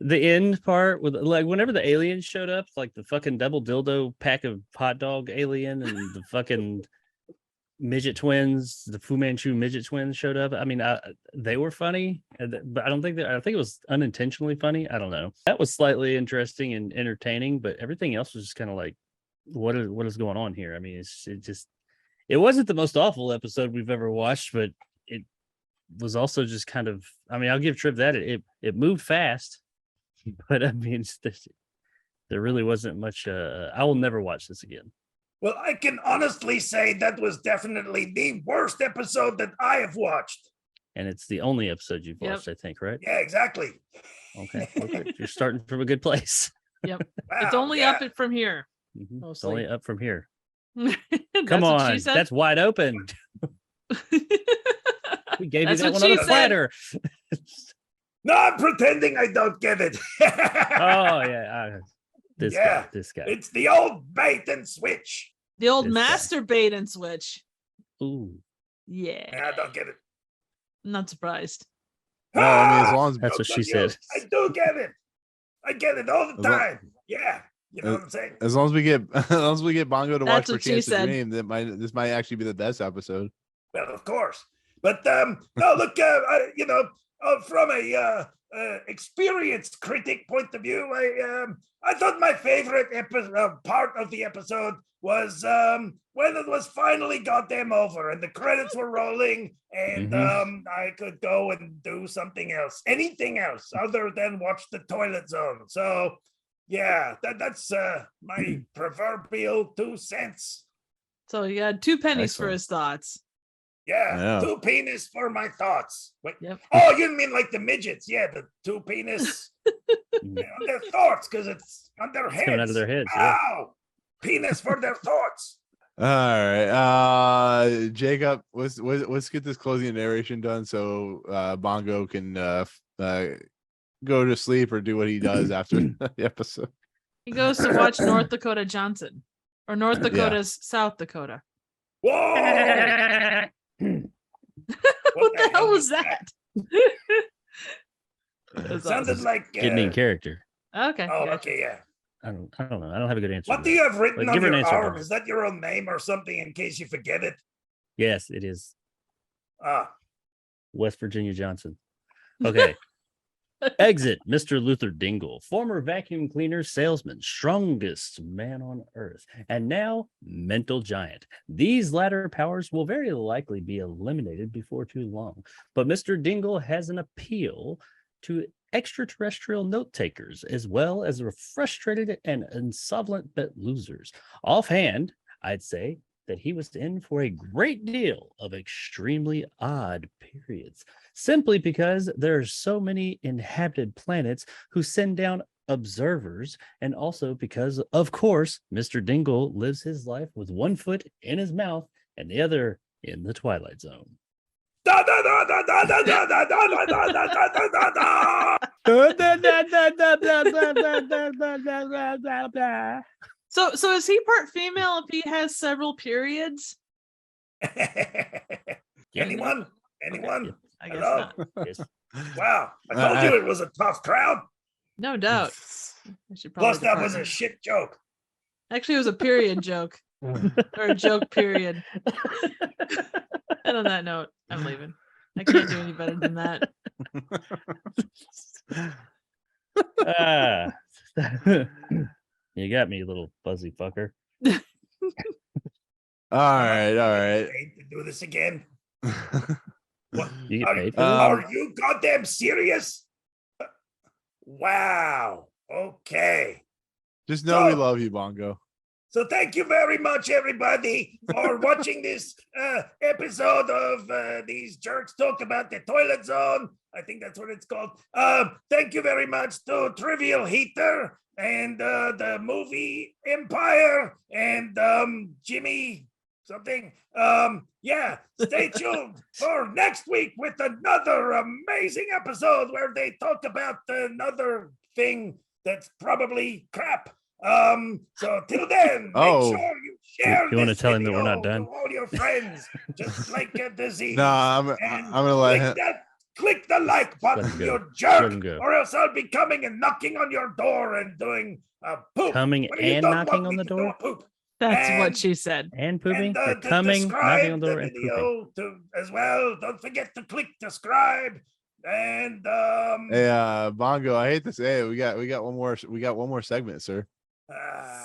the end part with like whenever the aliens showed up, like the fucking double dildo pack of hot dog alien and the fucking midget twins, the Fu Manchu midget twins showed up. I mean, they were funny, but I think it was unintentionally funny. I don't know. That was slightly interesting and entertaining, but everything else was just kind of like, what is going on here? I mean, it wasn't the most awful episode we've ever watched, but it was also just kind of, I mean, I'll give Triv that it moved fast, but I mean, there really wasn't much. I will never watch this again. Well, I can honestly say that was definitely the worst episode that I have watched. And it's the only episode you've Yep. watched, I think, right? Yeah, exactly. Okay. Well, good. You're starting from a good place. Wow, It's only yeah. up it from here. Mhm. It's Mostly. only up from here. That's Come what on, she said. that's wide open. We gave That's you that what one on she a said. platter. No, I'm pretending I don't get it. Oh yeah, this Yeah. guy. It's the old bait and switch. The old This guy. master bait and switch. Ooh, Yeah. I don't get it. I'm not surprised. Well, I mean, as long as That's what she You, said. I do get it. I get it all the As long- time. Yeah. You know what I'm saying? as long as we get Bongo to That's watch for what she Chance to said. Dream, this might actually be the best episode. Well, of course. But no, look, from a experienced critic point of view, I thought my favorite part of the episode was when it was finally goddamn over and the credits were rolling and I could go and do something else, anything else other than watch the Toilet Zone. So yeah, that's my proverbial 2 cents. So he had 2 pennies for Excellent. his thoughts. Yeah, Yeah. 2 penis for my thoughts. Wait. Yep. Oh, you mean like the midgets? Yeah, the 2 penis on their thoughts because it's on their heads. coming out of their heads, yeah. Wow. Penis for their thoughts. All right, Jacob, let's get this closing narration done so Bongo can go to sleep or do what he does after the episode. He goes to watch North Dakota Johnson, or North Dakota's South Dakota. Whoa! What the hell was that? It sounded like Getting in character. Okay. Oh, gotcha. okay, yeah. I don't know. I don't have a good answer. What to do that. you have written Like, on give her an your answer, arm? Bongo. Is that your own name or something in case you forget it? Yes, it is Ah, West Virginia Johnson. Okay. Exit Mr. Luther Dingle, former vacuum cleaner salesman, strongest man on earth, and now mental giant. These latter powers will very likely be eliminated before too long. But Mr. Dingle has an appeal to extraterrestrial note takers, as well as frustrated and insolvent bet losers. Offhand, I'd say that he was in for a great deal of extremely odd periods, simply because there are so many inhabited planets who send down observers, and also because, of course, Mr. Dingle lives his life with one foot in his mouth and the other in the Twilight Zone. da, da, da, da, da, da, da, da, da, da, da, da, da, da, da. So is he part female if he has several periods? Anyone? I guess Hello? not. Yes. Wow, I told you it was a tough crowd. No doubt. I should Plus, probably that was a depart. shit joke. Actually, it was a period joke. Or a joke period. And on that note, I'm leaving. I can't do any better than that. Ah. You got me, you little fuzzy fucker. All right. Paid to do this again. What? You get paid for Are you goddamn serious? Wow. Okay. Just know we So- love you, Bongo. So thank you very much, everybody, for watching this episode of These Jerks Talk About the Toilet Zone. I think that's what it's called. Thank you very much to Trivial Heater and the Movie Empire and Jimmy something. Yeah, stay tuned for next week with another amazing episode where they talk about another thing that's probably crap. So till then, Oh. make sure you share You wanna this tell him that we're not video done? to all your friends, just like a disease. No, I'm gonna let him. Click the like button, him go. you Let jerk, him go. or else I'll be coming and knocking on your door and doing a poop. Coming when you and don't knocking want on me the to do door? a poop. That's what And- she said. and pooping. And You're to coming, knocking on the door, the and pooping. video to, as well. Don't forget to click subscribe. And Hey, Bongo, I hate to say it. We got one more segment, sir.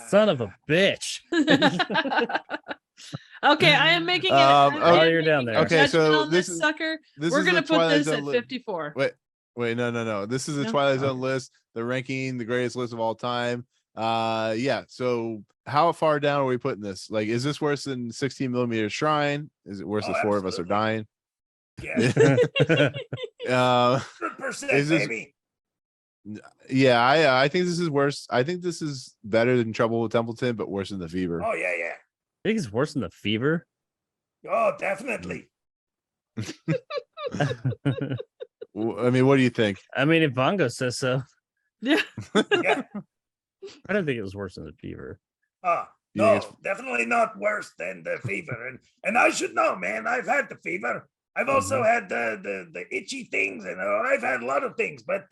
Son of a bitch. Okay, I am making it. oh, you're down there. Okay, so on this this is- sucker. This We're is gonna the put Twilight this Zone at li- 54. Wait, no. This is the No? Twilight Zone list, the ranking, the greatest list of all time. Yeah. So how far down are we putting this? Like, is this worse than 16 millimeter Shrine? Is it worse Oh, than Four of Us Are absolutely. Dying? yeah, Uh, 100%, Is this- baby. yeah, I think this is worse. I think this is better than Trouble with Templeton, but worse than The Fever. Oh yeah. I think it's worse than the fever. Oh, definitely. I mean, what do you think? I mean, if Bongo says so, Yeah. Yeah. I don't think it was worse than the fever. You No, think it's- definitely not worse than the fever. And I should know, man. I've had the fever. I've also had the itchy things, and I've had a lot of things. But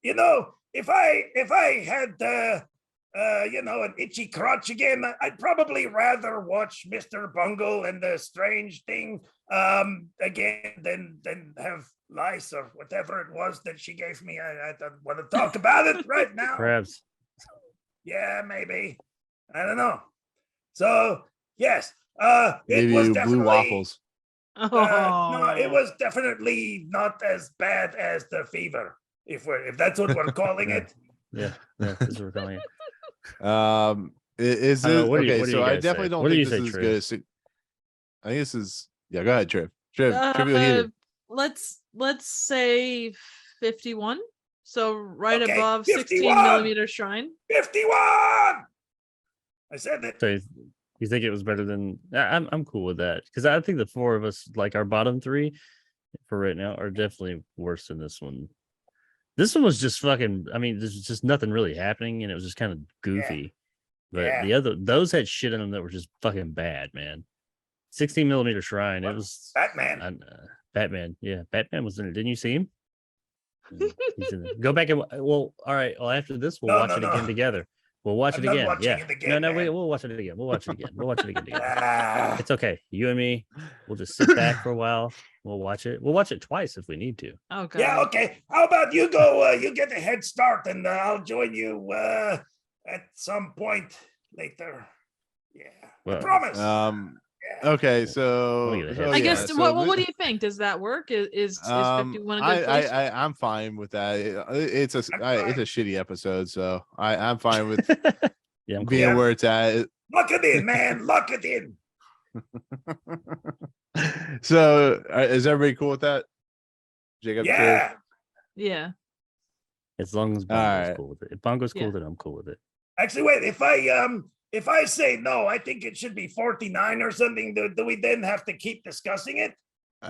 you know, if I had an itchy crotch again, I'd probably rather watch Mr. Bungle and the Strange Thing again than have lice or whatever it was that she gave me. I don't want to talk about it right now. Crabs. Yeah, maybe. I don't know. So yes, it Maybe was blue definitely waffles. no, it was definitely not as bad as the fever, if that's what we're calling it. Yeah, that's what we're calling it. Is I don't it know, what do you- okay? what do So you I guys definitely say? don't What do think you this say, is Trey? good. I think this is Yeah, go ahead, Trivial heater. Let's say 51. So right Okay, above 16 51. millimeter shrine. 51. I said that. So you think it was better than? I'm cool with that because I think the four of us, like our bottom three for right now, are definitely worse than this one. This one was just fucking. I mean, there's just nothing really happening, and it was just kind of goofy. But those had shit in them that were just fucking bad, man. 16 millimeter shrine. It was Batman. Batman. Yeah, Batman was in it. Didn't you see him? He's in it. Go back and all right. Well, after this, we'll watch it again together. We'll watch it again. Yeah. We'll watch it again. We'll watch it again. We'll watch it again together. It's okay. You and me, we'll just sit back for a while. We'll watch it. We'll watch it twice if we need to. Oh, God. Yeah, okay. How about you go? You get a head start, and I'll join you at some point later. Yeah, Well, I promise. Okay, so I guess. What do you think? Does that work? Is 51 a good place? I'm fine with that. It's a shitty episode, so I'm fine with being where it's at. Lock it in, man. Lock it in. So is everybody cool with that? Jacob? Yeah. Yeah. As long as Bongo's cool with it. If Bongo's cool, then I'm cool with it. Actually, wait. If I say no, I think it should be 49 or something. Do we then have to keep discussing it?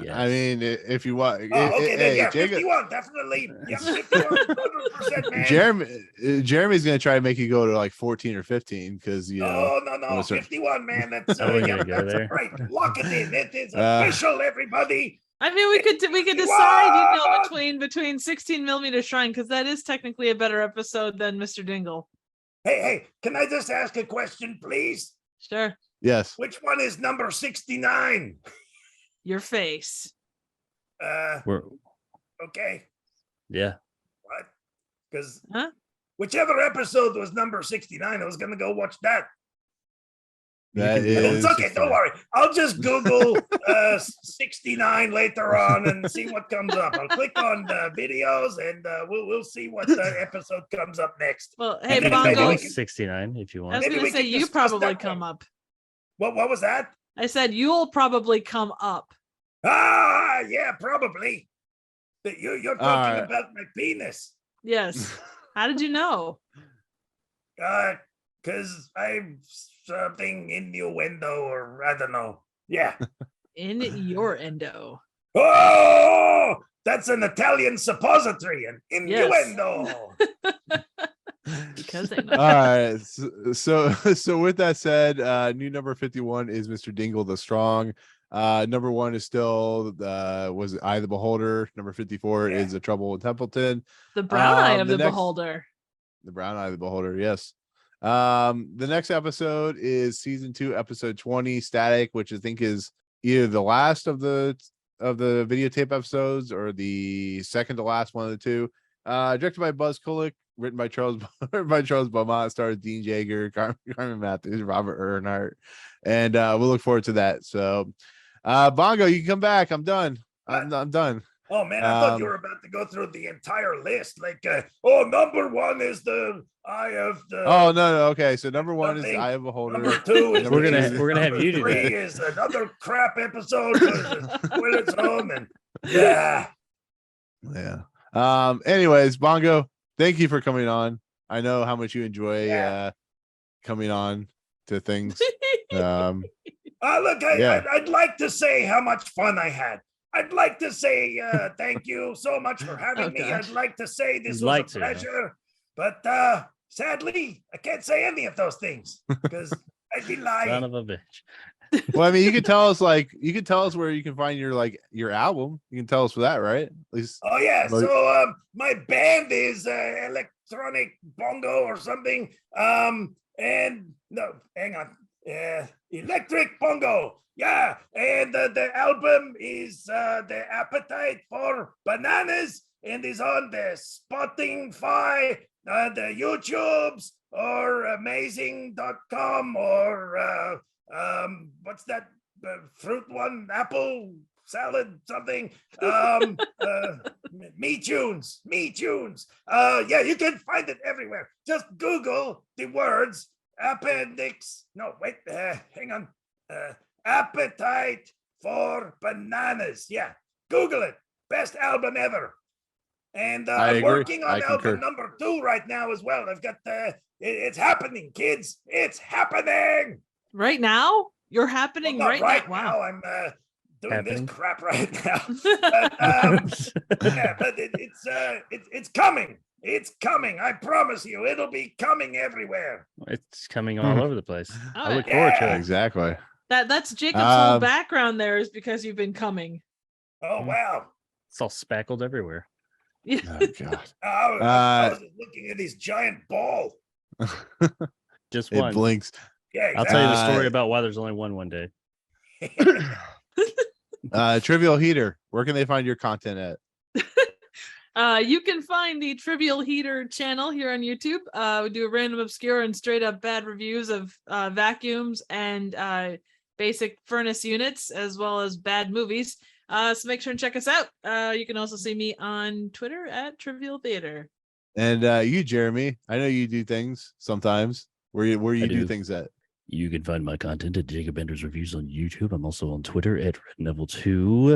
Yes. I mean, if you want. Okay, then yeah, Jacob, 51, definitely. Yeah, 51, 100%, man. Jeremy's going to try to make you go to like 14 or 15 because, you know. No, 51, man. That's, go there. Right. Lock it in. It is official, everybody. I mean, we could decide, between 16 millimeter shrine, because that is technically a better episode than Mr. Dingle. Hey, can I just ask a question, please? Sure. Yes. Which one is number 69? Your face. Okay. Yeah. What? Because whichever episode was number 69, I was gonna go watch that. It's okay, don't worry. I'll just Google 69 later on and see what comes up. I'll click on the videos and we'll see what episode comes up next. Well, hey, Bongo. 69 if you want. I was going to say you probably come up. What was that? I said you'll probably come up. Yeah, probably. You're talking about my penis. Yes. How did you know? Because I'm something in the window, or I don't know. Yeah. In your endo. Oh, that's an Italian suppository, an innuendo. Because they know. All right. So with that said, new number 51 is Mr. Dingle the Strong. Number 1 is still was it Eye of the Beholder. Number 54 is The Trouble in Templeton. The Brown Eye of the Beholder. The Brown Eye of the Beholder, yes. The next episode is season 2, episode 20, Static, which I think is either the last of the videotape episodes or the second to last one of the two. Directed by Buzz Kulick, written by Charles Beaumont, stars Dean Jaeger, Carmen Matthews, Robert Earnhardt, and we'll look forward to that. So, Bongo, you can come back. I'm done. I'm done. Oh man, I thought you were about to go through the entire list. Like, number 1 is the Eye of the. Oh no. Okay, so number 1 is the Eye of the Beholder. Number 2 is we're gonna have you do that. 3 is another crap episode with its own, and yeah. Anyways, Bongo, thank you for coming on. I know how much you enjoy coming on to things. Look, I'd like to say how much fun I had. I'd like to say thank you so much for having me. I'd like to say this was a pleasure, but sadly, I can't say any of those things because I'd be lying. Son of a bitch. Well, I mean, you could tell us where you can find your album. You can tell us for that, right? At least. Oh yeah. So my band is Electronic Bongo or something. And no, hang on. Electric Bongo. Yeah, and the album is The Appetite for Bananas and is on the Spotify, the YouTubes, or amazing.com, or what's that fruit one? Apple salad something. Me Tunes. Yeah, you can find it everywhere. Just Google the words appendix. No, wait, hang on. Appetite for bananas. Yeah, Google it. Best album ever. And I I'm agree. working on I concur. album number 2 right now as well. I've got it's happening, kids. It's happening. Right now? You're Well, happening not right, right now. now. Wow. I'm doing Happening. this crap right now. But yeah, but it's coming. It's coming. I promise you, it'll be coming everywhere. It's coming all over the place. Oh, I look forward to yeah. it. Exactly. That's Jacob's whole Um, background there is because you've been coming. Oh wow. It's all spackled everywhere. Yeah. Oh God. I was just looking at this giant ball. Just It one. blinks. Yeah, I'll tell you the Uh, story about why there's only one day. Trivial Heater. Where can they find your content at? You can find the Trivial Heater channel here on YouTube. We do random, obscure, and straight up bad reviews of vacuums and basic furnace units, as well as bad movies. So make sure and check us out. You can also see me on Twitter at Trivial Theater. And you, Jeremy, I know you do things sometimes. Where you I do do. things at? You can find my content at Jacob Enders Reviews on YouTube. I'm also on Twitter at RedNeville2.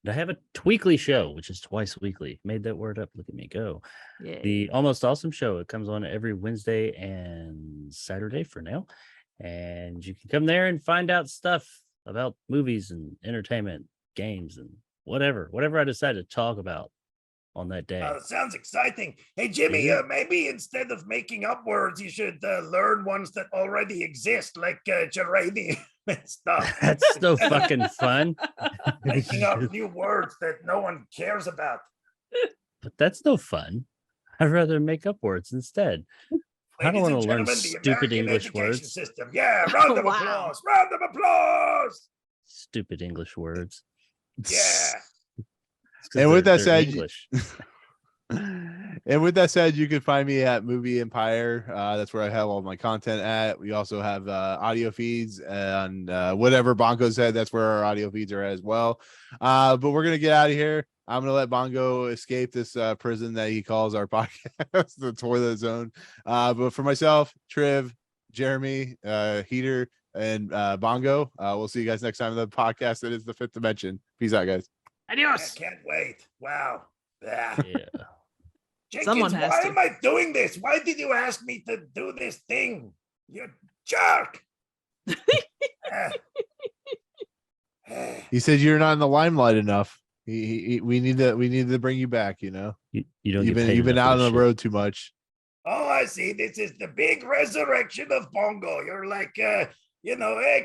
And I have a tweakly show, which is twice weekly. Made that word up. Look at me go. Yeah. The Almost Awesome Show. It comes on every Wednesday and Saturday for now. And you can come there and find out stuff about movies and entertainment, games, and whatever I decide to talk about on that day. Sounds exciting. Hey, Jimmy, Yeah. maybe instead of making up words, you should learn ones that already exist, like geranium and stuff. That's no fucking fun. Making up new words that no one cares about. But that's no fun. I'd rather make up words instead. I don't Ladies want and to learn gentlemen, the stupid American English education words. system. Yeah, round of Wow. applause. Round of applause. Stupid English words. Yeah. It's 'cause And with they're that said, English. And with that said, you can find me at Movie Empire. That's where I have all my content at. We also have audio feeds and whatever Bongo said, that's where our audio feeds are at as well. But we're going to get out of here. I'm going to let Bongo escape this prison that he calls our podcast, the toilet zone. But for myself, Triv, Jeremy, Heater, and Bongo, we'll see you guys next time on the podcast. That is the Fifth Dimension. Peace out, guys. I Adios. can't wait. Wow. Yeah. Yeah. Jenkins, Someone has why to. am I doing this? Why did you ask me to do this thing? You jerk. He said you're not in the limelight enough. We need to bring you back. You know, You don't you've get paid been enough out for this on the shit. road too much. Oh, I see. This is the big resurrection of Bongo. You're like, hey,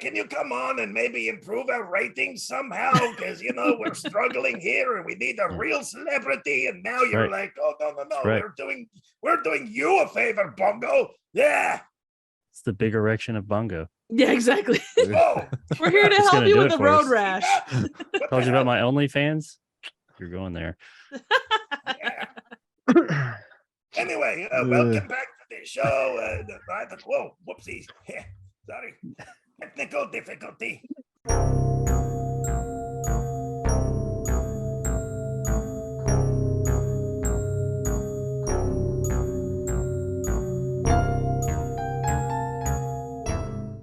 can you come on and maybe improve our ratings somehow? Because, we're struggling here and we need a real celebrity. And now you're right. like, oh, no. right. We're doing you a favor, Bongo. Yeah. It's the big erection of Bongo. Yeah, exactly. Whoa. We're here to It's help gonna you do with it the for road us. rash. What Told the you about hell? my OnlyFans? You're going there. Yeah. Anyway, welcome back to the show. Whoa, whoopsies. Sorry. Technical difficulty.